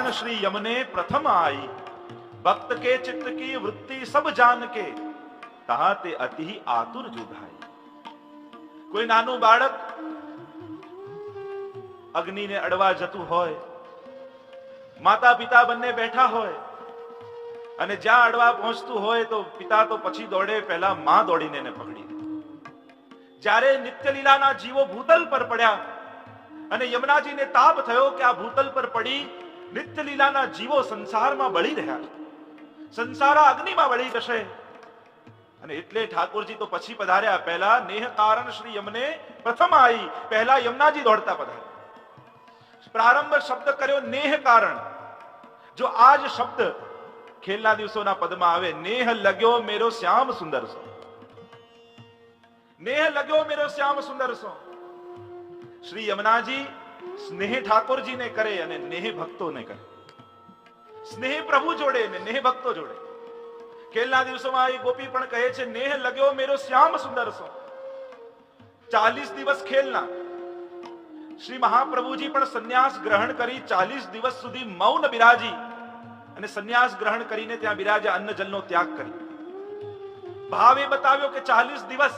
कारण श्री यमने प्रथम आई, भक्त के चित्त की वृत्ति सब जान के, तहा ते अति आतुर जुधाई. કોઈ નાનું બાળક અગ્નિને અડવા જતું હોય, માતા પિતા બંને બેઠા હોય, અને જ્યાં અડવા પહોંચતું હોય તો પિતા તો પછી દોડે, પહેલા માં દોડીને એને પકડી લે. જ્યારે નિત્ય લીલાના જીવો ભૂતલ પર પડ્યા અને યમુનાજીને તાપ થયો કે આ ભૂતલ પર પડી નિત્ય લીલાના જીવો સંસારમાં બળી રહ્યા છે, સંસાર અગ્નિમાં બળી જશે. અને એટલે ઠાકોરજી તો પછી પધાર્યા. પહેલા નેહ કારણ શ્રી યમને પ્રથમ આવી, પહેલા યમુનાજી દોડતા પધાર્યા. પ્રારંભ શબ્દ કર્યો નેહ કારણ. જો આ જ શબ્દ ખેલના દિવસોના પદમાં આવે, નેહ લગ્યો મેરો શ્યામ સુંદર સો, નેહ લગ્યો મેરો શ્યામ સુંદર સો. શ્રી યમુનાજી સ્નેહ ઠાકોરજીને કરે અને નેહ ભક્તોને કરે. સ્નેહ પ્રભુ જોડે ને નેહ ભક્તો જોડે. ખેલના દિવસોમાં એ ગોપી પણ કહે છે, નેહ લગ્યો મેરો શ્યામ સુંદર સો. 40 દિવસ ખેલના. શ્રી મહાપ્રભુજી પણ સંન્યાસ ગ્રહણ કરી 40 દિવસ સુધી મૌન બિરાજી અને સંન્યાસ ગ્રહણ કરીને ત્યાં બિરાજ્યા, અન્ન જલનો ત્યાગ કરી. ભાવ એ બતાવ્યો કે 40 દિવસ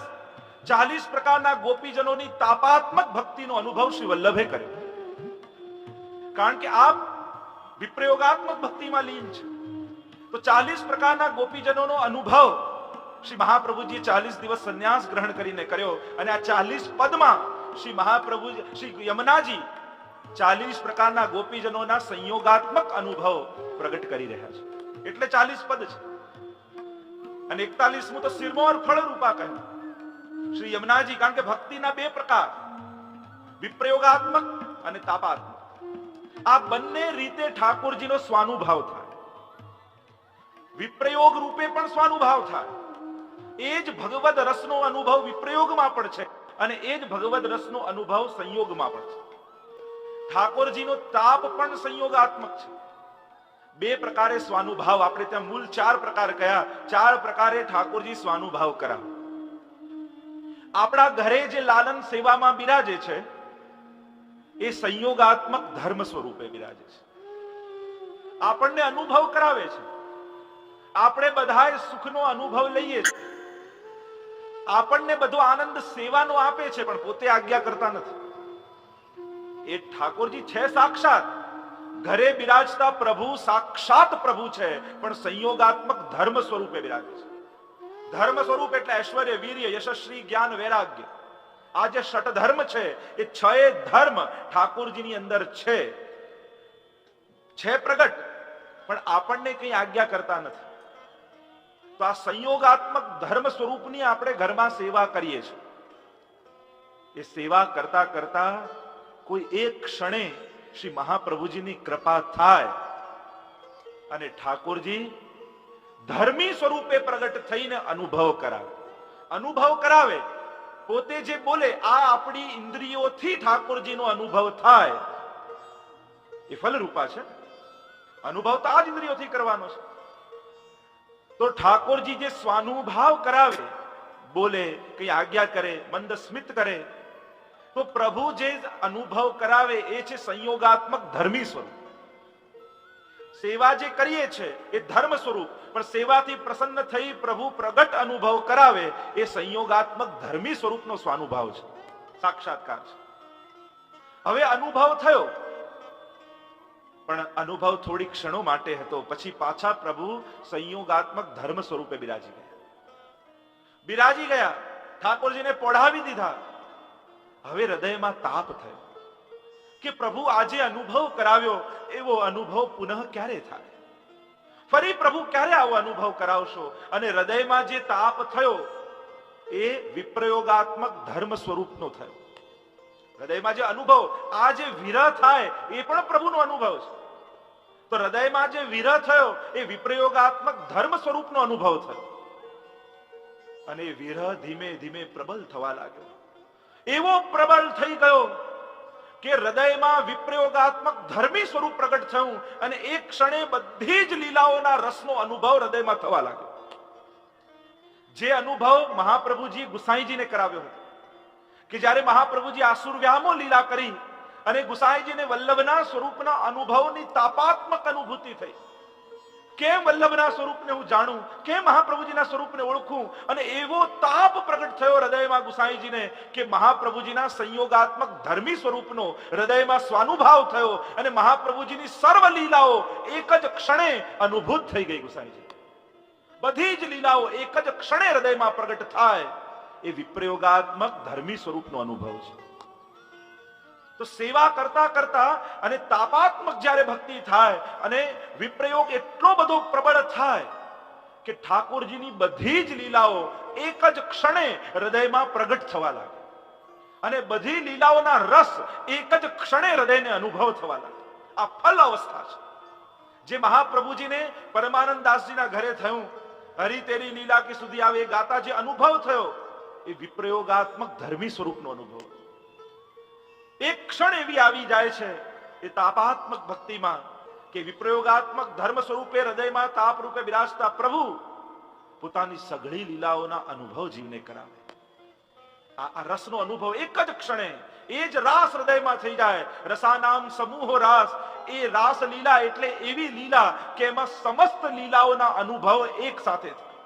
40 પ્રકારના ગોપીજનોની તાપાત્મક ભક્તિનો અનુભવ શ્રી વલ્લભે કર્યો. કારણ કે આપ વિપ્રયોગાત્મક ભક્તિમાં લીન છે, તો 40 પ્રકારના ગોપીજનોનો અનુભવ શ્રી મહાપ્રભુજીએ 40 દિવસ સંન્યાસ ગ્રહણ કરીને કર્યો. અને આ 40 પદમાં શ્રી મહાપ્રભુ શ્રી યમુનાજી 40 પ્રકારના ગોપીજનોના સંયોગાત્મક અનુભવ પ્રગટ કરી રહ્યા છે. એટલે 40 પદ છે. અને 41મું તો સિરમોર ફળ રૂપા કહ્યું શ્રી યમુનાજી. કારણ કે ભક્તિના બે પ્રકાર, વિપ્રયોગાત્મક અને તાપાત્મક. આ બંને રીતે ઠાકોરજીનો સ્વાનુભાવ થાય. વિપ્રયોગ રૂપે પણ સ્વાનુભાવ થાય. એ જ ભગવદ રસનો અનુભવ વિપ્રયોગમાં પણ છે અને એ જ ભગવદ રસનો અનુભવ સંયોગમાં પણ છે. ઠાકોરજીનો તાપ પણ સંયોગાત્મક છે. બે પ્રકારે સ્વાનુભાવ. આપણે ત્યાં મૂળ 4 પ્રકાર કયા, 4 પ્રકારે ઠાકોરજી સ્વાનુભાવ કરાવે. આપણા ઘરે જે લાલન સેવામાં બિરાજે છે એ સંયોગાત્મક ધર્મ સ્વરૂપે બિરાજે છે. આપણને અનુભવ કરાવે છે. આપણે બધાએ સુખનો અનુભવ લઈએ છીએ. આપણને બધો આનંદ સેવાનો આપે છે, પણ પોતે આજ્ઞા કરતા નથી. એ ઠાકોરજી છે સાક્ષાત. ઘરે બિરાજતા પ્રભુ સાક્ષાત પ્રભુ છે, પણ સંયોગાત્મક ધર્મ સ્વરૂપે બિરાજે છે. ધર્મ સ્વરૂપ એટલે ઐશ્વર્ય, વીર્ય, યશસ્વી, જ્ઞાન, વૈરાગ્ય. આ જે ષટ ધર્મ છે એ 6 ધર્મ ઠાકોરજીની અંદર છે પ્રગટ, પણ આપણને કઈ આજ્ઞા કરતા નથી. તો આ સંયોગાત્મક ધર્મ સ્વરૂપની આપણે ઘરમાં સેવા કરીએ છીએ. એ સેવા કરતા કરતા કોઈ એક ક્ષણે શ્રી મહાપ્રભુજીની કૃપા થાય અને ઠાકોરજી ધર્મી સ્વરૂપે પ્રગટ થઈને અનુભવ કરાવે. અનુભવ કરાવે, પોતે જે બોલે આ આપણી ઇન્દ્રિયોથી ઠાકોરજીનો અનુભવ થાય એ ફલરૂપા છે. અનુભવ તો આ જ ઇન્દ્રિયોથી કરવાનો છે. તો ઠાકોરજી જે સ્વાનુભાવ કરાવે, બોલે, કઈ આજ્ઞા કરે, મંદ સ્મિત કરે, તો પ્રભુ જે અનુભવ કરાવે એ છે સંયોગાત્મક ધર્મી સ્વરૂપ. સેવા જે કરીએ છે એ ધર્મ સ્વરૂપ, પણ સેવાથી પ્રસન્ન થઈ પ્રભુ પ્રગટ અનુભવ કરાવે એ સંયોગાત્મક ધર્મી સ્વરૂપનો સ્વાનુભાવ છે, સાક્ષાત્કાર છે. હવે અનુભવ થયો, પણ અનુભવ થોડી ક્ષણો માટે હતો. પછી પાછા પ્રભુ સંયોગાત્મક ધર્મ સ્વરૂપે બિરાજી ગયા. ઠાકોરજીને પોઢાવી દીધા. હવે હૃદયમાં તાપ થયો કે પ્રભુ આજે અનુભવ કરાવ્યો એવો અનુભવ પુનઃ ક્યારે થાય? ફરી પ્રભુ ક્યારે આવો અનુભવ કરાવશો? અને હૃદયમાં જે તાપ થયો એ વિપ્રયોગાત્મક ધર્મ સ્વરૂપનો થયો. હૃદયમાં જે અનુભવ, આ જે વિરહ થાય એ પણ પ્રભુનો અનુભવ છે. તો હૃદયમાં જે વિરહ થયો એ વિપ્રયોગાત્મક ધર્મ સ્વરૂપનો અનુભવ થયો. અને વિરહ ધીમે ધીમે પ્રબળ થવા લાગ્યો. એવો પ્રબળ થઈ ગયો કે હૃદયમાં વિપ્રયોગાત્મક ધર્મી સ્વરૂપ પ્રગટ થયું અને એક ક્ષણે બધી જ લીલાઓના રસનો અનુભવ હૃદયમાં થવા લાગ્યો. જે અનુભવ મહાપ્રભુજી ગુસાઈજીને કરાવ્યો હતો કે જ્યારે મહાપ્રભુજી આસુર વ્યામો લીલા કરી અને ગુસાઈજીને વલ્લભના સ્વરૂપના અનુભવની તાપાત્મક અનુભૂતિ થઈ. કેમ વલ્લભના સ્વરૂપને હું જાણું, કેમ મહાપ્રભુજીના સ્વરૂપને ઓળખું, અને એવો તાપ પ્રગટ થયો હૃદયમાં ગુસાઈજીને કે મહાપ્રભુજીના સંયોગાત્મક ધર્મી સ્વરૂપનો હૃદયમાં સ્વાનુભાવ થયો અને મહાપ્રભુજીની સર્વ લીલાઓ એક જ ક્ષણે અનુભૂત થઈ ગઈ. ગુસાઈજી બધી જ લીલાઓ એક જ ક્ષણે હૃદયમાં પ્રગટ થાય એ વિપ્રયોગાત્મક ધર્મી સ્વરૂપનો અનુભવ છે. તો સેવા કરતા કરતા અને તાપાત્મક જ્યારે ભક્તિ થાય અને વિપ્રયોગ એટલો બધો પ્રબળ થાય કે ઠાકોરજીની બધી જ લીલાઓ એક જ ક્ષણે હૃદયમાં પ્રગટ થવા લાગે અને બધી લીલાઓના રસ એક જ ક્ષણે હૃદયને અનુભવ થવા લાગે. આ ફલ અવસ્થા છે જે મહાપ્રભુજીને પરમાનંદ દાસજીના ઘરે થયું. હરી તેરી લીલા કે સુધી આવે એ ગાતા જે અનુભવ થયો એ વિપ્રયોગાત્મક ધર્મી સ્વરૂપનો અનુભવ. એક ક્ષણ એવી આવી જાય છે એ તાપાત્મક ભક્તિમાં કે વિપ્રયોગાત્મક ધર્મ સ્વરૂપે હૃદયમાં તાપ રૂપે બિરાજતા પ્રભુ પોતાની સઘળી લીલાઓના અનુભવ જીવને કરાવે. આ રસનો અનુભવ એક જ ક્ષણે એ જ રાસ હૃદયમાં થઈ જાય. રસાનામ સમૂહો રાસ. એ રાસ લીલા એટલે એવી લીલા કે એમાં સમસ્ત લીલાઓના અનુભવ એક સાથે થાય.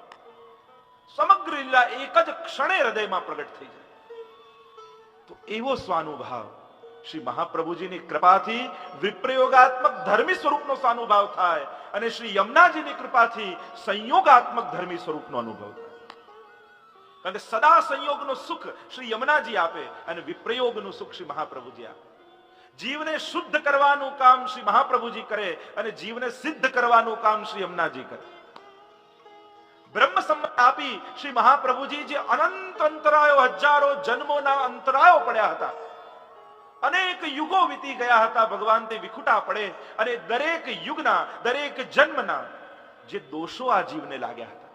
સમગ્ર લીલા એક જ ક્ષણે હૃદયમાં પ્રગટ થઈ જાય. તો એવો સ્વાનુભાવ શ્રી મહાપ્રભુજીની કૃપાથી વિપ્રયોગાત્મક ધર્મી સ્વરૂપનો સ્વાનુભાવ થાય અને શ્રી યમુનાજીની કૃપાથી સંયોગાત્મક ધર્મી સ્વરૂપનો અનુભવ થાય. કારણ કે સદા સંયોગનો સુખ શ્રી યમુનાજી આપે અને વિપ્રયોગનું સુખ શ્રી મહાપ્રભુજી આપે. જીવને શુદ્ધ કરવાનું કામ શ્રી મહાપ્રભુજી કરે અને જીવને સિદ્ધ કરવાનું કામ શ્રી યમુનાજી કરે. બ્રહ્મ સંમત આપી શ્રી મહાપ્રભુજી જે અનંત અંતરાયો, હજારો જન્મોના અંતરાયો પડ્યા હતા, અનેક યુગો વીતી ગયા હતા ભગવાન તે વિખુટા પડે અને દરેક યુગના દરેક જન્મના જે દોષો આ જીવને લાગ્યા હતા,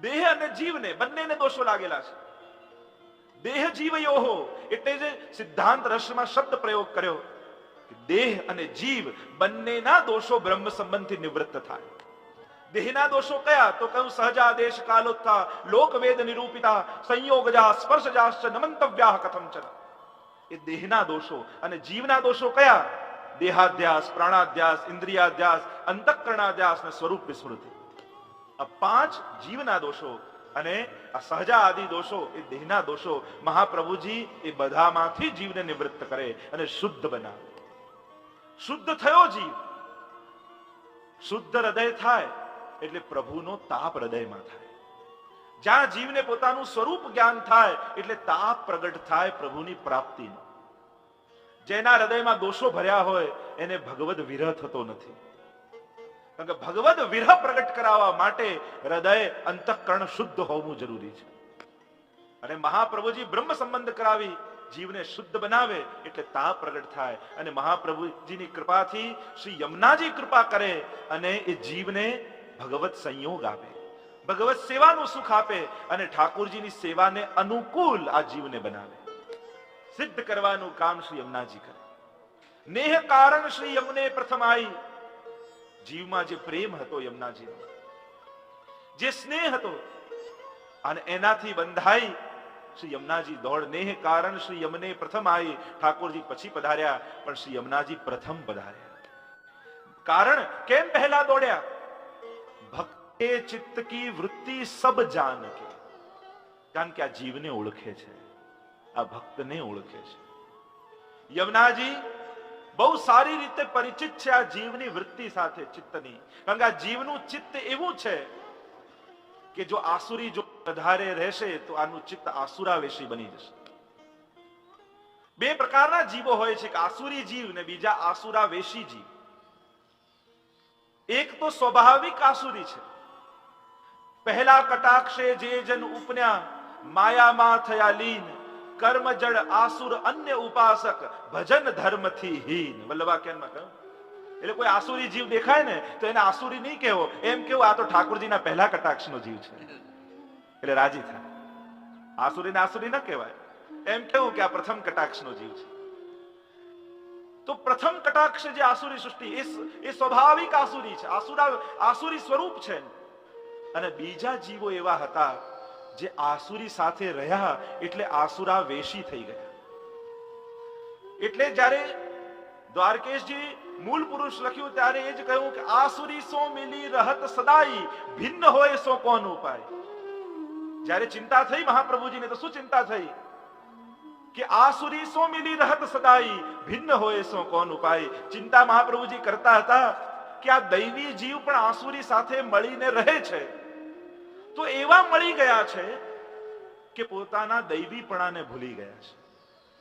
દેહ અને જીવને બંનેને દોષો લાગેલા છે. દેહ જીવયોહો એટલે જે સિદ્ધાંત રસમાં શબ્દ પ્રયોગ કર્યો કે દેહ અને જીવ બંનેના દોષો બ્રહ્મ સંબંધથી નિવૃત્ત થાય. દેહના દોષો કયા? તો કહ્યું સહજાદેશ કાલોત્થા લોકવેદ નિરૂપિતા સંયોગજા સ્પર્શજાશ્ચ નમંતવ્યાહ કથંચન. એ દેહના દોષો. અને જીવના દોષો કયા? દેહાધ્યાસ, પ્રાણાધ્યાસ, ઇન્દ્રિયાધ્યાસ, અંતઃકરણાધ્યાસ અને સ્વરૂપ વિસ્મૃતિ. આ પાંચ જીવના દોષો અને આ સહજા આદિ દોષો એ દેહના દોષો. મહાપ્રભુજી એ બધામાંથી જીવને નિવૃત્ત કરે અને શુદ્ધ બનાવે. શુદ્ધ થયો જીવ, શુદ્ધ હૃદય થાય એટલે પ્રભુનો તાપ હૃદયમાં થાય. જ્યાં જીવને પોતાનું સ્વરૂપ જ્ઞાન થાય એટલે તાપ પ્રગટ થાય પ્રભુની પ્રાપ્તિનો. જેના હૃદયમાં દોષો ભર્યા હોય એને ભગવદ વિરહ થતો નથી. કારણ કે ભગવદ વિરહ પ્રગટ કરાવવા માટે હૃદય અંતઃકરણ શુદ્ધ હોવું જરૂરી છે. અને મહાપ્રભુજી બ્રહ્મ સંબંધ કરાવી જીવને શુદ્ધ બનાવે એટલે તાપ પ્રગટ થાય. અને મહાપ્રભુજીની કૃપાથી શ્રી યમુનાજી કૃપા કરે અને એ જીવને ભગવત સંયોગ આપે, ભગવત સેવાનું સુખ આપે અને ઠાકોરજીની સેવાને અનુકૂળ આ જીવને બનાવે. સિદ્ધ કરવાનું કામ શ્રી યમુનાજી કરે. નેહ કારણ શ્રી યમુને પ્રથમ આઈ. જીવમાં જે પ્રેમ હતો યમુનાજીનો, જે સ્નેહ હતો અને એનાથી બંધાઈ શ્રી યમુનાજી દોડ. નેહ કારણ શ્રી યમુને પ્રથમ આઈ. ઠાકોરજી પછી પધાર્યા પણ શ્રી યમુનાજી પ્રથમ પધાર્યા. કારણ કેમ પહેલા દોડ્યા? ભક્તે ચિત્ત કી વૃત્તિ સબ જાન કે. કારણ કે આ જીવને ઓળખે છે, આ ભક્તને ઓળખે છે. યમુનાજી બહુ સારી રીતે પરિચિત છે આ જીવની વૃત્તિ સાથે, ચિત્તની. કારણ કે આ જીવનું ચિત્ત એવું છે કે જો આસુરી જો વધારે રહેશે તો આનું ચિત્ત આસુરાવેશી બની જશે. બે પ્રકારના જીવો હોય છે, એક આસુરી જીવ ને બીજા આસુરાવેશી જીવ. એક તો સ્વાભાવિક આસુરી છે. પહેલા કટાક્ષે જે જન ઉપન્યા માયામાં થયા લીન. કર્મ જડ આસુર અન્ય ઉપાસક ભજન ધર્મ થી હીન. વલ્લભાખ્યાનમાં કહ્યું એટલે કોઈ આસુરી જીવ દેખાય ને તો એને આસુરી નહીં કહેવો, એમ કેવું આ તો ઠાકોરજીના પહેલા કટાક્ષનો જીવ છે એટલે રાજી થાય. આસુરીને આસુરી ન કહેવાય, એમ કેવું કે આ પ્રથમ કટાક્ષનો જીવ છે. તો પ્રથમ કટાક્ષ જે આસુરી સૃષ્ટિ એ સ્વાભાવિક આસુરી છે, આસુરી સ્વરૂપ છે. અને બીજા જીવો એવા હતા જે આસુરી સાથે રહ્યા એટલે આસુરા વેશી થઈ ગયા. એટલે જ્યારે દ્વારકેશજી મૂળ પુરુષ લખ્યું ત્યારે એ જ કહ્યું કે આસુરી સો મિલી રહત સદાઈ, ભિન્ન હોય સો કોન ઉપાય. જ્યારે ચિંતા થઈ મહાપ્રભુજીને તો શું ચિંતા થઈ કે આસુરી સો મિલી રહત સદાઈ, ભિન્ન હોય સો કોન ઉપાય. ચિંતા મહાપ્રભુજી કરતા હતા કે આ દૈવી જીવ પણ આસુરી સાથે મળીને રહે છે, તો એવા મળી ગયા છે કે પોતાના દૈવીપણાને ભૂલી ગયા છે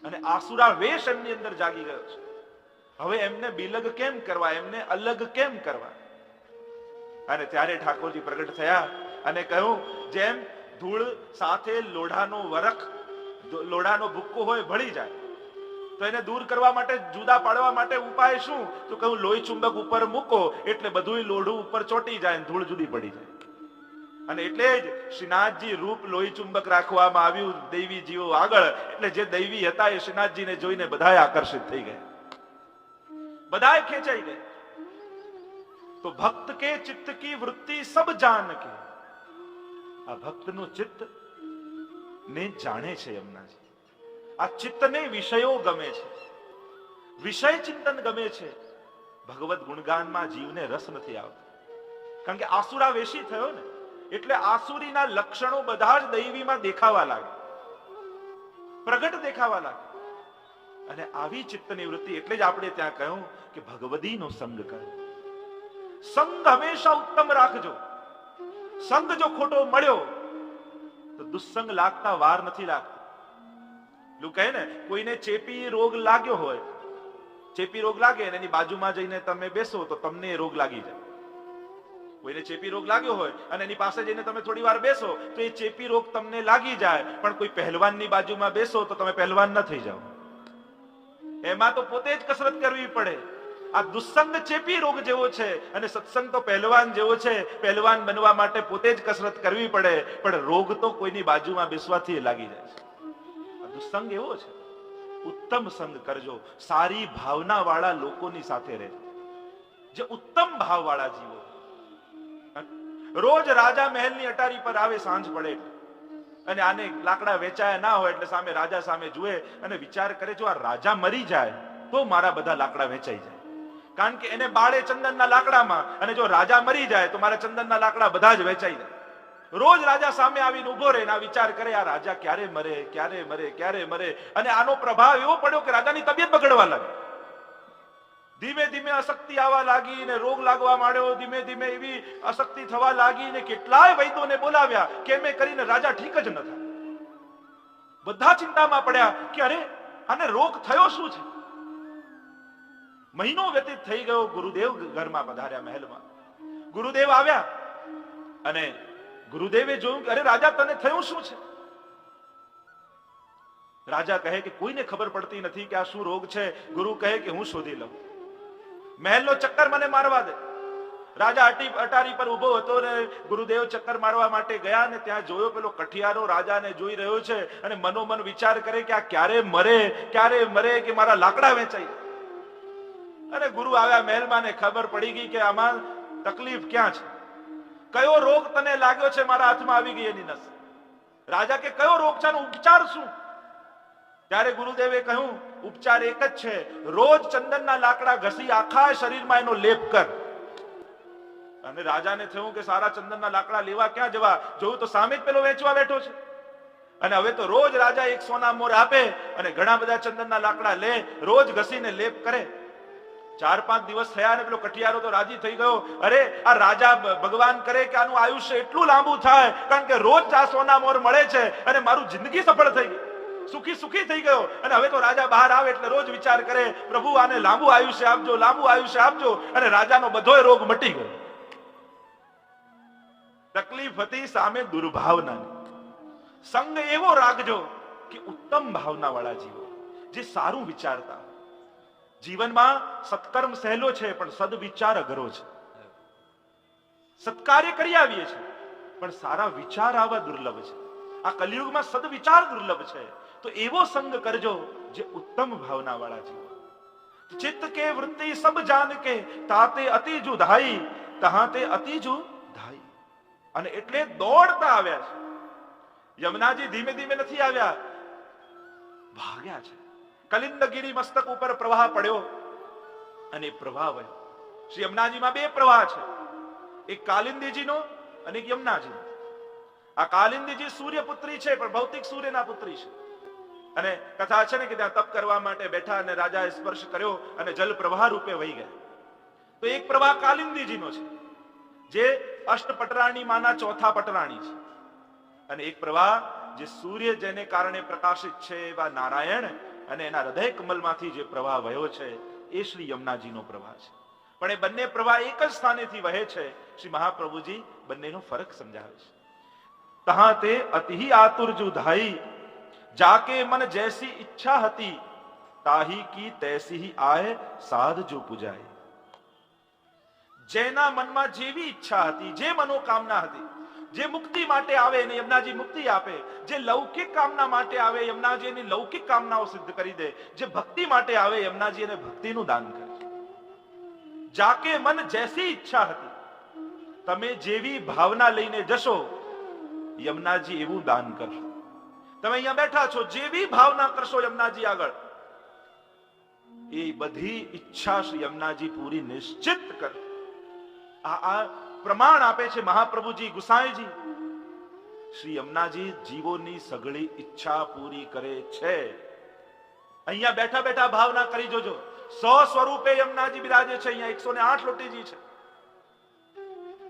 અને આસુરા વેશ એમની અંદર જાગી ગયો છે. હવે એમને બિલગ કેમ કરવા, એમને અલગ કેમ કરવા? અને ત્યારે ઠાકોરજી પ્રગટ થયા અને કહ્યું, જેમ ધૂળ સાથે લોઢાનો વરખ, લોઢાનો ભૂક્કો હોય ભળી જાય, તો એને દૂર કરવા માટે, જુદા પાડવા માટે ઉપાય શું? તો કહ્યું લોહી ચુંબક ઉપર મૂકો એટલે બધું લોઢું ઉપર ચોટી જાય, ધૂળ જુદી પડી જાય. અને એટલે જ શ્રીનાથજી રૂપ લોહી ચુંબક રાખવામાં આવ્યું દૈવી જીવો આગળ. એટલે જે દૈવી હતા એ શ્રીનાથજીને જોઈને બધાએ આકર્ષિત થઈ ગયા, બધાએ ખેંચાઈ ગયા. તો ભક્ત કે ચિત્ત કી વૃત્તિ સબ જાન કે, આ ભક્તનું ચિત્ત ને જાણે છે યમુનાજી. આ ચિત્તને વિષયો ગમે છે, વિષય ચિંતન ગમે છે. ભગવત ગુણગાનમાં જીવને રસ નથી આવતો, કારણ કે આસુરા વેશી થયો ને, એટલે આસુરીના લક્ષણો બધા જ દૈવીમાં દેખાવા લાગે, પ્રગટ દેખાવા લાગે. અને આવી ચિત્તની વૃત્તિ, એટલે જ આપણે ત્યાં કહ્યું કે ભગવદીનો સંગ કરો. સંગ હંમેશા ઉત્તમ રાખજો. સંગ જો ખોટો મળ્યો તો દુસ્સંગ લાગતા વાર નથી લાગતો. લોકો કહે ને, કોઈને ચેપી રોગ લાગ્યો હોય, ચેપી રોગ લાગે ને એની બાજુમાં જઈને તમે બેસો તો તમને એ રોગ લાગી જાય. કોઈને ચેપી રોગ લાગ્યો હોય અને એની પાસે જઈને તમે થોડી વાર બેસો તો એ ચેપી રોગ તમને લાગી જાય. પણ કોઈ પહેલવાનની બાજુમાં બેસો તો તમે પહેલવાન ન થઈ જાઓ. એમાં તો પોતે જ કસરત કરવી પડે. આ દુસ્સંગ ચેપી રોગ જેવો છે અને સત્સંગ તો પહેલવાન જેવો છે. પહેલવાન બનવા માટે પોતે જ કસરત કરવી પડે, પણ રોગ તો કોઈની બાજુમાં બેસવાથી લાગી જાય છે. આ દુસ્સંગ એવો છે. ઉત્તમ સંગ કરજો, સારી ભાવના વાળા લોકોની સાથે રહેજો, જે ઉત્તમ ભાવ વાળા જીવો. રોજ રાજા મહેલની અટારી પર આવે સાંજ પડે અને આને લાકડા વેચાયા ના હોય એટલે સામે રાજા સામે જુએ અને વિચાર કરે, જો આ રાજા મરી જાય તો મારા બધા લાકડા વેચાઈ જાય. કારણ કે એને બાળે ચંદનના લાકડામાં, અને જો રાજા મરી જાય તો મારા ચંદનના લાકડા બધા જ વેચાઈ જાય. રોજ રાજા સામે આવીને ઉભો રહે આ વિચાર કરે, આ રાજા ક્યારે મરે, ક્યારે મરે, ક્યારે મરે. અને આનો પ્રભાવ એવો પડ્યો કે રાજાની તબિયત બગડવા લાગી. ધીમે ધીમે અશક્તિ આવવા લાગી ને રોગ લાગવા માંડ્યો. ધીમે ધીમે એવી અશક્તિ થવા લાગી ને કેટલાય વૈદ્યોને બોલાવ્યા, કેમે કરીને રાજા ઠીક જ ન થાય. બધા ચિંતામાં પડ્યા કે અરે આને રોગ થયો શું છે. મહિનો વ્યતીત થઈ ગયો. ગુરુદેવ ઘરમાં પધાર્યા મહેલમાં. ગુરુદેવ આવ્યા અને ગુરુદેવે જોયું કે અરે રાજા તને થયું શું છે. રાજા કહે કે કોઈને ખબર પડતી નથી કે આ શું રોગ છે. ગુરુ કહે કે હું શોધી લઉં. મહેલનો ચક્કર મને મારવા દે. રાજા અટારી પર ઉભો હતો ને ગુરુદેવ ચક્કર મારવા માટે ગયા ને ત્યાં જોયો પેલો કઠિયારો રાજાને જોઈ રહ્યો છે અને મનોમન વિચાર કરે કે આ ક્યારે મરે, ક્યારે મરે કે મારા લાકડા વેચાઈ. અને ગુરુ આવ્યા મહેલમાં ને ખબર પડી ગઈ કે આમાં તકલીફ ક્યાં છે. કયો રોગ તને લાગ્યો છે, મારા હાથમાં આવી ગઈ એની નસ. રાજા કે કયો રોગ છે, ઉપચાર શું? ત્યારે ગુરુદેવે કહ્યું ઉપચાર એક જ છે, રોજ ચંદનના લાકડા ઘસી આખા શરીરમાં એનો લેપ કર. અને રાજાને થયું કે સારા ચંદનના લાકડા લેવા ક્યાં જવા, જોયું તો સામે જ પેલો વેચવા બેઠો છે. અને હવે તો રોજ રાજા એક સોના મોર આપે અને ઘણા બધા ચંદનના લાકડા લે, રોજ ઘસીને લેપ કરે. 4-5 દિવસ થયા ને પેલો કઠિયારો તો રાજી થઈ ગયો. અરે આ રાજા ભગવાન કરે કે આનું આયુષ્ય એટલું લાંબુ થાય, કારણ કે રોજ આ સોના મોર મળે છે અને મારું જિંદગી સફળ થઈ ગઈ, સુખી સુખી થઈ ગયો. અને હવે તો રાજા બહાર આવે એટલે રોજ વિચાર કરે, પ્રભુ આને લાંબુ આયુષ્ય આપજો, લાંબુ આયુષ્ય આપજો. અને રાજાનો બધોય રોગ મટી ગયો. તકલીફ હતી સામે દુર્ભાવનાની. સંગ એવો રાખજો કે ઉત્તમ ભાવના વાળા જીવો, જે સારું વિચારતા. જીવનમાં સત્કર્મ સહેલો છે પણ સદવિચાર અઘરો છે. સત્કાર્ય કરી આવીએ છીએ પણ સારા વિચાર આવા દુર્લભ છે. આ કલિયુગમાં સદવિચાર દુર્લભ છે. તો એવો સંગ કરજો જે ઉત્તમ ભાવના વાળા જીવો. ચિત્ત કે વૃત્તિ સબ જાન કે તાતે અતિ જુધાઈ, તહાતે અતિ જુધાઈ. અને એટલે દોડતા આવ્યા છે. યમુનાજી ધીમે ધીમે નથી આવ્યા, ભાગ્યા છે. કલિંદગીરી મસ્તક ઉપર પ્રવાહ પડ્યો અને પ્રવાહ વહ્યો. શ્રી યમુનાજીમાં બે પ્રવાહ છે, એક કાલિંદીજીનો અને એક યમુનાજીનો. આ કાલિંદીજી સૂર્યપુત્રી છે, પણ ભૌતિક સૂર્યના પુત્રી છે. અને કથા છે ને કે ત્યાં તપ કરવા માટે બેઠા અને રાજાએ સ્પર્શ કર્યો અને જલ પ્રવાહ રૂપે વહી ગયા. તો એક પ્રવાહ કાલિંદીજીનો છે, જે અષ્ટપટરાણી માના ચોથા પટરાણી છે. અને એક પ્રવાહ જે સૂર્ય જેને કારણે પ્રકાશિત છે એવા નારાયણ અને એના હૃદય કમલમાંથી જે પ્રવાહ વહ્યો છે એ શ્રી યમુનાજીનો પ્રવાહ છે. પણ એ બંને પ્રવાહ એક જ સ્થાનેથી વહે છે. શ્રી મહાપ્રભુજી બંનેનો ફરક સમજાવે છે. તહા તે અતિ આતુર જુ ધાઈ, જાકે મન જૈસી ઈચ્છા હતી, તાહી કી તૈસી આય સાધ જો પૂજાય. જેના મનમાં જેવી ઈચ્છા હતી, જે મનોકામના હતી, જે મુક્તિ માટે આવે એને યમુનાજી મુક્તિ આપે, જે લૌકિક કામના માટે આવે યમુનાજી એની લૌકિક કામનાઓ સિદ્ધ કરી દે, જે ભક્તિ માટે આવે યમુનાજી એને ભક્તિનું દાન કરે. જાકે મન જૈસી ઈચ્છા હતી, તમે જેવી ભાવના લઈને જશો યમુનાજી એવું દાન કરશો. તમે અહીંયા બેઠા છો, જેવી ભાવના કરશો યમુનાજી આગળ, એ બધી ઈચ્છા શ્રી યમુનાજી પૂરી નિશ્ચિત કરે. આ પ્રમાણ આપે છે મહાપ્રભુજી, ગુસાઈજી. શ્રી યમુનાજી જીવોની સઘળી ઈચ્છા પૂરી કરે છે. અહીંયા બેઠા બેઠા ભાવના કરી જોજો, 100 સ્વરૂપે યમુનાજી બિરાજે છે. અહીંયા 108 લોટીજી છે.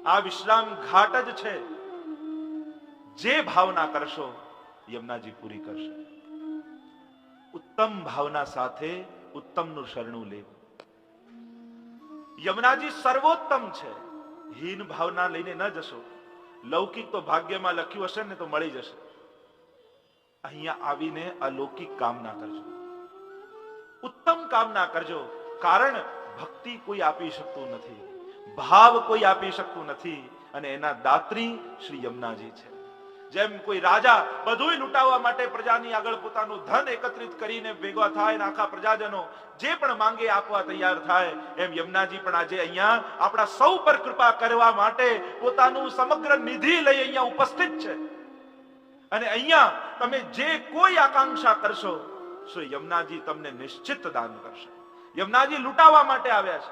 આ વિશ્રામ ઘાટ જ છે. જે ભાવના કરશો યમુનાજી પૂરી કરશે. ઉત્તમ ભાવના સાથે ઉત્તમનું શરણું લેવું. યમુનાજી સર્વોત્તમ છે. હીન ભાવના લઈને ન જશો. લૌકિક તો ભાગ્યમાં લખ્યું હશે ને તો મળી જશે. અહીંયા આવીને અલૌકિક કામના કરજો, ઉત્તમ કામના કરજો. કારણ ભક્તિ કોઈ આપી શકતું નથી, ભાવ કોઈ આપી શકતું નથી, અને એના દાત્રી શ્રી યમુનાજી છે. જેમ કોઈ રાજા બધું લૂંટાવવા માટે પ્રજાની આગળ પોતાનું ધન એકત્રિત કરીને ભેગા થાય ને આખા પ્રજાજનો જે પણ માંગે આપવા તૈયાર થાય, એમ યમુનાજી પણ આજે અહીંયા આપણા સૌ પર કૃપા કરવા માટે પોતાનું સમગ્ર નિધિ લઈ અહીંયા ઉપસ્થિત છે. અને અહીંયા તમે જે કોઈ આકાંક્ષા કરશો, શ્રી યમુનાજી તમને નિશ્ચિત દાન કરશે. યમુનાજી લૂંટાવા માટે આવ્યા છે.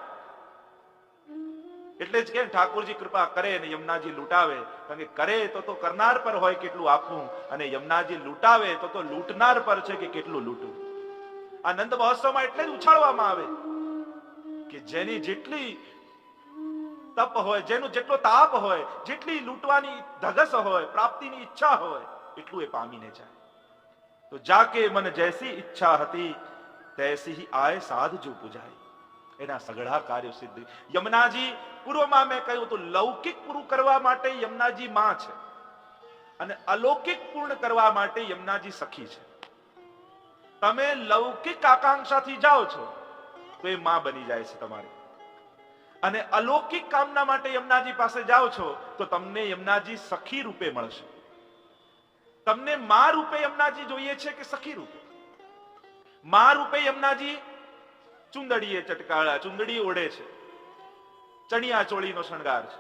એટલે જ કે ઠાકોરજી કૃપા કરે અને યમુનાજી લૂંટાવે. કારણ કે કરે તો કરનાર પર હોય કેટલું આપવું, અને યમુનાજી લૂંટાવે તો લૂંટનાર પર છે કે કેટલું લૂંટવું. આ નંદ મહોત્સવમાં એટલે જ ઉછાળવામાં આવે કે જેની જેટલી તપ હોય, જેનું જેટલો તાપ હોય, જેટલી લૂંટવાની ધગસ હોય, પ્રાપ્તિની ઈચ્છા હોય, એટલું એ પામીને જાય. તો જાકે મન જૈસી ઈચ્છા હતી, તૈસી આય સાધ જો પૂજાય. એના સઘળા કાર્યો સિદ્ધ. યમુનાજી પૂર્વમાં મેં કહ્યું તો લૌકિક પૂરું કરવા માટે યમુનાજી માં છે, અને અલૌકિક પૂર્ણ કરવા માટે યમુનાજી સખી છે. તમે લૌકિક આકાંક્ષાથી જાઓ છો તો એ માં બની જાય છે તમારી, અને અલૌકિક કામના માટે યમુનાજી પાસે જાઓ છો તો તમને યમુનાજી સખી રૂપે મળશે. તમને માં રૂપે યમુનાજી જોઈએ છે કે સખી રૂપે? માં રૂપે યમુનાજી ચુંદડીએ ચટકાળા, ચુંદડી ઓઢે છે, ચણિયા ચોળીનો શણગાર છે,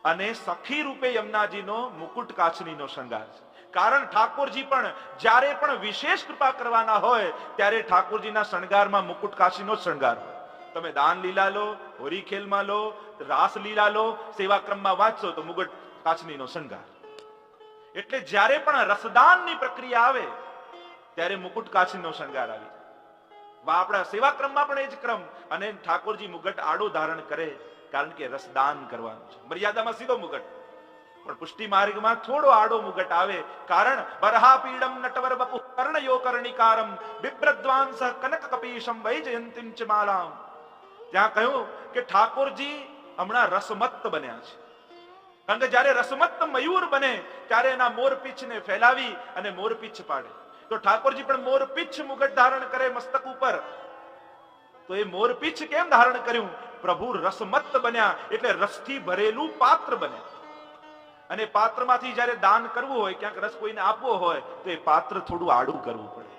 અને સખી રૂપે યમુનાજીનો મુકુટ કાચનીનો શણગાર છે. કારણ ઠાકોરજી પણ જ્યારે પણ વિશેષ કૃપા કરવાના હોય ત્યારે ઠાકોરજીના શણગારમાં મુકુટ કાચીનો શણગાર હોય. તમે દાન લીલા લો, હોરી ખેલમાં લો, રાસ લીલા લો, સેવા ક્રમમાં વાંચશો તો મુકુટ કાચનીનો શણગાર. એટલે જ્યારે પણ રસદાનની પ્રક્રિયા આવે ત્યારે મુકુટ કાચીનો શણગાર આવી જાય. આપણા સેવા ક્રમમાં પણ એ જ ક્રમ. અને ઠાકોરજી મુગટ આડો ધારણ કરે, કારણ કે રસદાન કરવાનું છે. મર્યાદામાં સીધો મુગટ, પણ પુષ્ટિ માર્ગમાં થોડો આડો મુગટ આવે. કારણ બરહા પીડમ નટવર વપુ કર્ણયો કર્ણિકારમ બિભ્રદ્વાંસ કનક કપીશમ વૈજયંતીમ ચ માલામ. ત્યાં કહ્યું કે ઠાકોરજી હમણાં રસમત્ત બન્યા છે. કારણ કે જ્યારે રસમત્ત મયુર બને ત્યારે એના મોરપીંછને ફેલાવી અને મોરપીંછ પાડે. તો ઠાકોરજી પણ મોરપીંછ મુગટ ધારણ કરે મસ્તક ઉપર. તો એ મોરપીંછ કેમ ધારણ કર્યું? પ્રભુ રસમત્ત બન્યા એટલે રસથી ભરેલું પાત્ર બન્યા. અને પાત્રમાંથી જ્યારે દાન કરવું હોય, ક્યાંક રસ કોઈને આપવો હોય તો એ પાત્ર થોડું આડું કરવું પડે.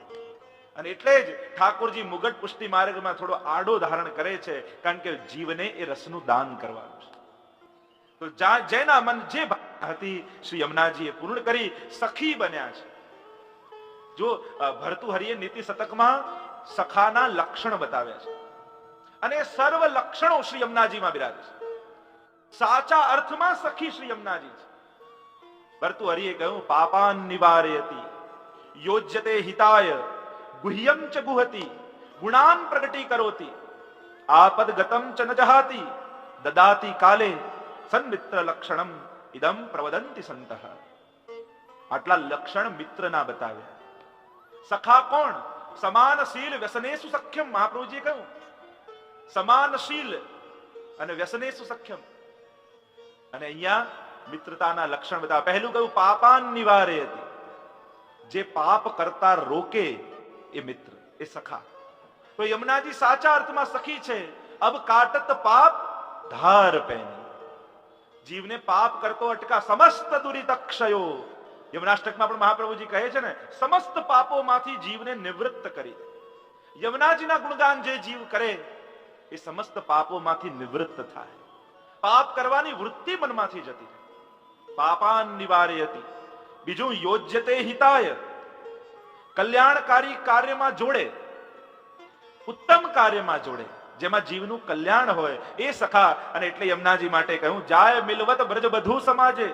અને એટલે જ ઠાકોરજી મુગટ પુષ્ટિ માર્ગમાં થોડો આડો ધારણ કરે છે, કારણ કે જીવને એ રસનું દાન કરવાનું છે. તો જેના મન જે હતી શ્રી યમુનાજીએ પૂર્ણ કરી, સખી બન્યા છે. જો ભર્તૃહરિએ નીતિ શતકમાં સખાના લક્ષણ બતાવ્યા છે અને સર્વ લક્ષણો શ્રી યમુનાજીમાં બિરાજે છે. સાચા અર્થમાં સખી શ્રી યમુનાજી છે. ભર્તૃહરિએ કહ્યું પાપાન નિવારયતિ યોજ્યતે હિતાય ગુહ્યમ ચ ગુહતિ ગુણાન પ્રગટી કરોતિ આપદ ગતમ ચ ન જહાતિ દદાતિ કાલે સન્મિત્ર લક્ષણમ ઇદમ પ્રવદંતિ સંતઃ. આટલા લક્ષણ મિત્રના બતાવ્યા. સખા કોણ? સમાનશીલ વ્યસનેસુ સખ્યમ. મહાપ્રભુજીએ કહ્યું સમાનશીલ અને વ્યસનેસુ સખ્યમ. અને અહીંયા મિત્રતાના લક્ષણ બધા. પહેલું કહ્યું પાપાન નિવારયતિ, જે પાપ કરતા રોકે એ મિત્ર, એ સખા. તો યમુનાજી સાચા અર્થમાં સખી છે. અબ કાટત પાપ ધાર પેની, જીવને પાપ કરતો અટકા. સમસ્ત દુરિત ક્ષયો, યમુનાષ્ટકમાં પણ મહાપ્રભુજી કહે છે ને, સમસ્ત પાપોમાંથી જીવને નિવૃત્ત કરી. યમુનાજીના ગુણગાન જે જીવ કરે એ સમસ્ત પાપોમાંથી નિવૃત્ત થાય. પાપ કરવાની વૃત્તિ મનમાંથી જતી રહે. પાપાન નિવારયતિ. બીજું યોજ્યતે હિતાય, કલ્યાણકારી કાર્યમાં જોડે, ઉત્તમ કાર્યમાં જોડે, જેમાં જીવનું કલ્યાણ હોય એ સખા. અને એટલે યમુનાજી માટે કહ્યું જાય મિલવત બ્રજ બધું સમાજે.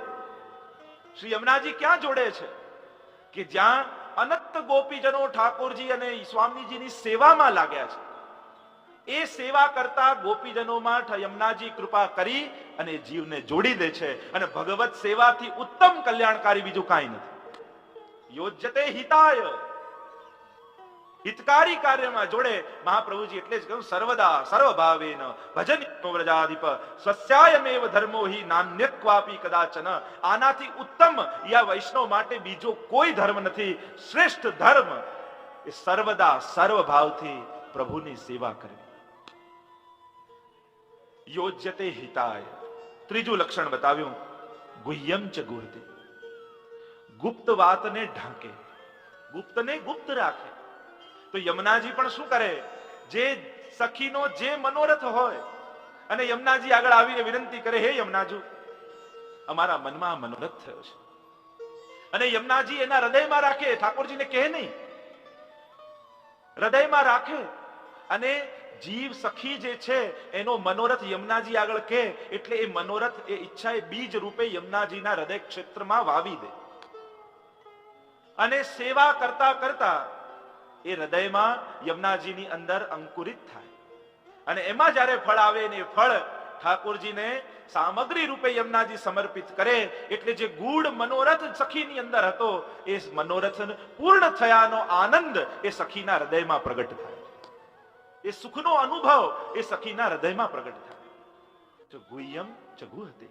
શ્રી યમુનાજી ક્યાં જોડે છે? કે જ્યાં અનંત ગોપીજનો ઠાકોરજી અને સ્વામીજીની સેવામાં લાગ્યા છે. એ સેવા કરતા ગોપીજનોમાં યમુનાજી કૃપા કરી અને જીવને જોડી દે છે. અને ભગવત સેવાથી ઉત્તમ કલ્યાણકારી બીજું કાંઈ નથી. યોજ્યતે હિતાય, હિતકારી કાર્યમાં જોડે. મહાપ્રભુજી એટલે જ કહ્યું સર્વદા સર્વભાવેન ભજનિયો વ્રજાધિપ સ્વસ્યાયમેવ ધર્મો હિ નાન્યક્વાપી કદાચન. આનાથી ઉત્તમ યા વૈષ્ણવ માટે બીજો કોઈ ધર્મ નથી. શ્રેષ્ઠ ધર્મ એ સર્વદા સર્વભાવથી પ્રભુની સેવા કરવી. યોજ્યતે હિતાય. ત્રીજું લક્ષણ બતાવ્યું ગુહ્યમ ચ ગુહતે, ગુપ્ત વાતને ઢાંકે, ગુપ્તને ગુપ્ત રાખે. તો યમુનાજી પણ શું કરે? જે સખીનો જે મનોરથ હોય અને યમુનાજી આગળ આવીને વિનંતી કરે, હે યમુનાજુ, અમારા મનમાં મનોરથ થયો છે. અને યમુનાજી એના હૃદયમાં રાખે, ઠાકોરજીને કહે નહીં, હૃદયમાં રાખે. અને જીવ સખી જે છે એનો મનોરથ યમુનાજી આગળ કહે એટલે એ મનોરથ, એ ઈચ્છા, એ બીજ રૂપે યમુનાજીના હૃદય ક્ષેત્રમાં વાવી દે. અને સેવા કરતા કરતા એ હૃદયમાં યમુનાજીની અંદર અંકુરિત થાય. અને એમાં જ્યારે ફળ આવે ને એ ફળ ઠાકોરજીને સામગ્રી રૂપે યમુનાજી સમર્પિત કરે. એટલે જે ગૂઢ મનોરથ સખીની અંદર હતો એ મનોરથ પૂર્ણ થયાનો આનંદ એ સખીના હૃદયમાં પ્રગટ થાય. એ સુખનો અનુભવ એ સખીના હૃદયમાં પ્રગટ થાય. તો ગુહ્યમ ચ ગુહતે,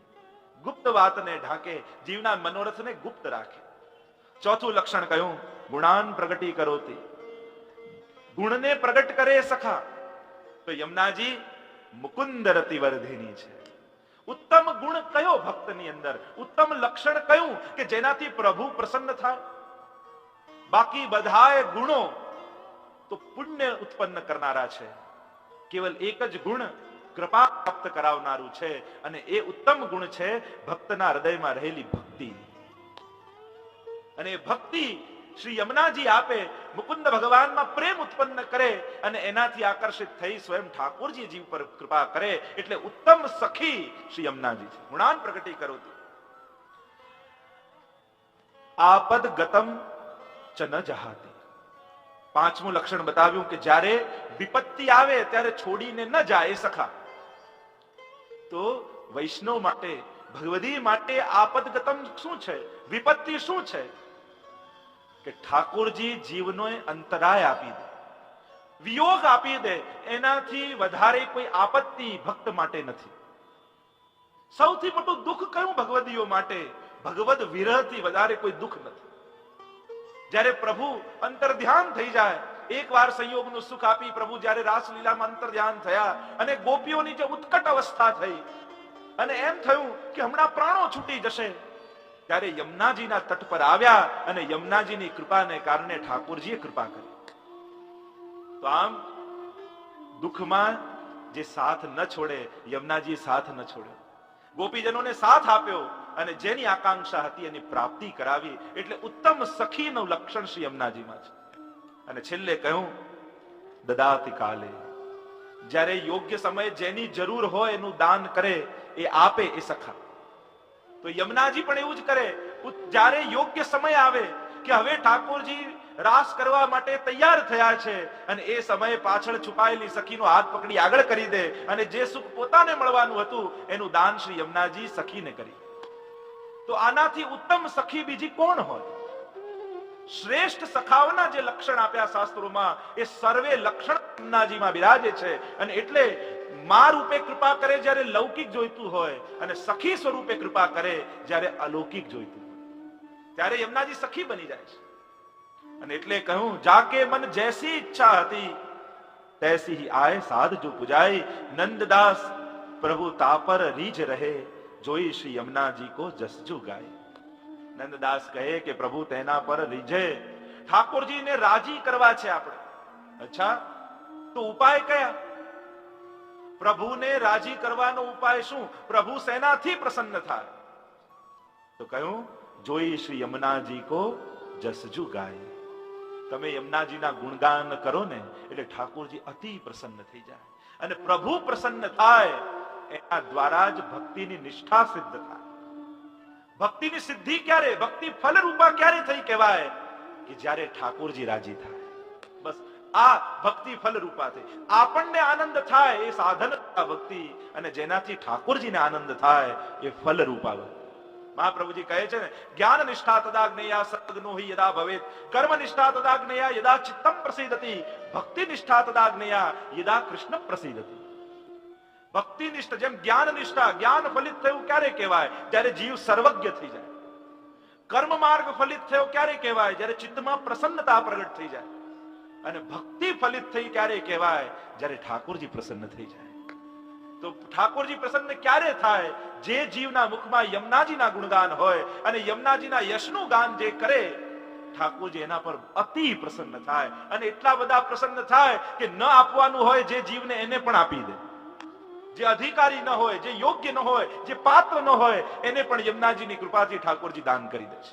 ગુપ્ત વાતને ઢાંકે, જીવના મનોરથને ગુપ્ત રાખે. ચોથું લક્ષણ કહ્યું ગુણાન પ્રગટી કરોતી, ગુણને પ્રગટ કરે સખા. તો યમુનાજી મુકુંદ રતિવર્ધિની છે. ઉત્તમ ગુણ કયો ભક્તની અંદર? ઉત્તમ લક્ષણ કયું કે જેનાથી પ્રભુ પ્રસન્ન થાય? બાકી બધાય ગુણો તો પુણ્ય ઉત્પન્ન કરનારા છે. કેવલ એક જ ગુણ કૃપા પ્રાપ્ત કરાવનારું છે. અને એ ઉત્તમ ગુણ છે ભક્તના હૃદયમાં રહેલી ભક્તિ. અને ભક્તિ શ્રી યમુનાજી આપે, મુકુંદ ભગવાનમાં પ્રેમ ઉત્પન્ન કરે અને એનાથી આકર્ષિત થઈ સ્વયં ઠાકોરજી જીવ પર કૃપા કરે. એટલે ઉત્તમ સખી શ્રી યમુનાજી છે. ગુણાન પ્રગટી કરોતી. આપદ ગતમ ચ ન જહાતી. પાંચમું લક્ષણ બતાવ્યું કે જ્યારે વિપત્તિ આવે ત્યારે છોડીને ન જાય સખા. તો વૈષ્ણવ માટે, ભગવદી માટે આપદગતમ શું છે? વિપત્તિ શું છે? કે ઠાકોરજી જીવનો અંતરાય આપી દે, વિયોગ આપી દે. એનાથી વધારે કોઈ આપત્તિ ભક્ત માટે નથી. સૌથી મોટું દુઃખ કયું ભગવદીઓ માટે? ભગવદ વિરહથી વધારે કોઈ દુઃખ નથી. જ્યારે પ્રભુ અંતર ધ્યાન થઈ જાય, એકવાર સંયોગનું સુખ આપી પ્રભુ જ્યારે રાસલીલામાં અંતર ધ્યાન થયા અને ગોપીઓની જે ઉત્કટ અવસ્થા થઈ અને એમ થયું કે હમણાં પ્રાણો છૂટી જશે, ત્યારે યમુનાજીના તટ પર આવ્યા અને યમુનાજીની કૃપાને કારણે ઠાકોરજીએ કૃપા કરી. તો આમ દુઃખમાં જે સાથ ન છોડે, યમુનાજી સાથ ન છોડ્યો. ગોપીજનોને સાથ આપ્યો અને જેની આકાંક્ષા હતી એની પ્રાપ્તિ કરાવી. એટલે ઉત્તમ સખીનું લક્ષણ શ્રી યમુનાજીમાં છે. અને છેલ્લે કહ્યું દદાતિ કાલે, જ્યારે યોગ્ય સમયે જેની જરૂર હોય એનું દાન કરે, એ આપે એ સખા. તો યમુનાજી પણ એવું જ કરે. જ્યારે યોગ્ય સમય આવે કે હવે ઠાકોરજી રાસ કરવા માટે તૈયાર થયા છે અને એ સમયે પાછળ છુપાયેલી સખીનો હાથ પકડી આગળ કરી દે અને જે સુખ પોતાને મળવાનું હતું એનું દાન શ્રી યમુનાજી સખીને કરી. તો આનાથી ઉત્તમ સખી બીજી કોણ હોય? શ્રેષ્ઠ સખાઓના જે લક્ષણ આપ્યા શાસ્ત્રોમાં એ સર્વે લક્ષણ યમુનાજીમાં બિરાજે છે. અને એટલે મા રૂપે કૃપા કરે જ્યારે લૌકિક જોઈતું હોય અને સખી સ્વરૂપે કૃપા કરે જ્યારે અલૌકિક જોઈતું હોય, ત્યારે યમુનાજી સખી બની જાય છે. અને એટલે કહ્યું જાકે મન જૈસી ઈચ્છા હતી તૈસી ही आए साध जो पुजाई, नंददास प्रभु तापर રીજ રહે, જોઈ શ્રી યમુનાજી કો જસજુ ગાય. નંદદાસ કહે કે પ્રભુ તેના પર રીઝે, ઠાકોરજીને રાજી કરવા છે આપણે. અચ્છા, તો ઉપાય કયા? પ્રભુને રાજી કરવાનો ઉપાય શું? પ્રભુ સેનાથી પ્રસન્ન થાય. તો કહ્યું જોઈ શ્રી યમુનાજી કો જસજુ ગાય. તમે યમુનાજીના ગુણગાન કરો ને એટલે ઠાકોરજી અતિ પ્રસન્ન થઈ જાય. અને પ્રભુ પ્રસન્ન થાય એના દ્વારા જ ભક્તિની નિષ્ઠા સિદ્ધ થાય. ભક્તિની સિદ્ધિ ક્યારે, ભક્તિ ફલરૂપા ક્યારે થઈ કહેવાય? કે જ્યારે ઠાકોરજી રાજી થાય. બસ આ ભક્તિ ફલરૂપા થઈ. આપણને આનંદ થાય એ સાધન ભક્તિ, અને જેનાથી ઠાકોરજીને આનંદ થાય એ ફલરૂપા ભક્તિ. મહાપ્રભુજી કહે છે ને, જ્ઞાન નિષ્ઠા તદા જ્ઞેયા સદ્ગનો હિ યદા ભવેત, કર્મ નિષ્ઠા તદા જ્ઞેયા યદા ચિત્તમ પ્રસીદતિ, ભક્તિ નિષ્ઠા તદા જ્ઞેયા યદા કૃષ્ણ પ્રસીદતિ. ભક્તિ નિષ્ઠા જેમ જ્ઞાન નિષ્ઠા, જ્ઞાન ફલિત થયું ક્યારે કહેવાય? જ્યારે જીવ સર્વજ્ઞ થઈ જાય. કર્મ માર્ગ ફલિત થયો ક્યારે કહેવાય? જ્યારે ચિત્તમાં પ્રસન્નતા પ્રગટ થઈ જાય. અને ભક્તિ ફલિત થઈ ક્યારે કહેવાય? જ્યારે ઠાકોરજી પ્રસન્ન થઈ જાય. તો ઠાકોરજી પ્રસન્ન ક્યારે થાય? જે જીવના મુખમાં યમુનાજીના ગુણગાન હોય અને યમુનાજીના યશનું ગાન જે કરે, ઠાકોરજી એના પર અતિ પ્રસન્ન થાય. અને એટલા બધા પ્રસન્ન થાય કે ન આપવાનું હોય જે જીવને એને પણ આપી દે. જે અધિકારી ન હોય, જે યોગ્ય ન હોય, જે પાત્ર ન હોય, એને પણ યમુનાજીની કૃપાથી ઠાકોરજી દાન કરી દે છે.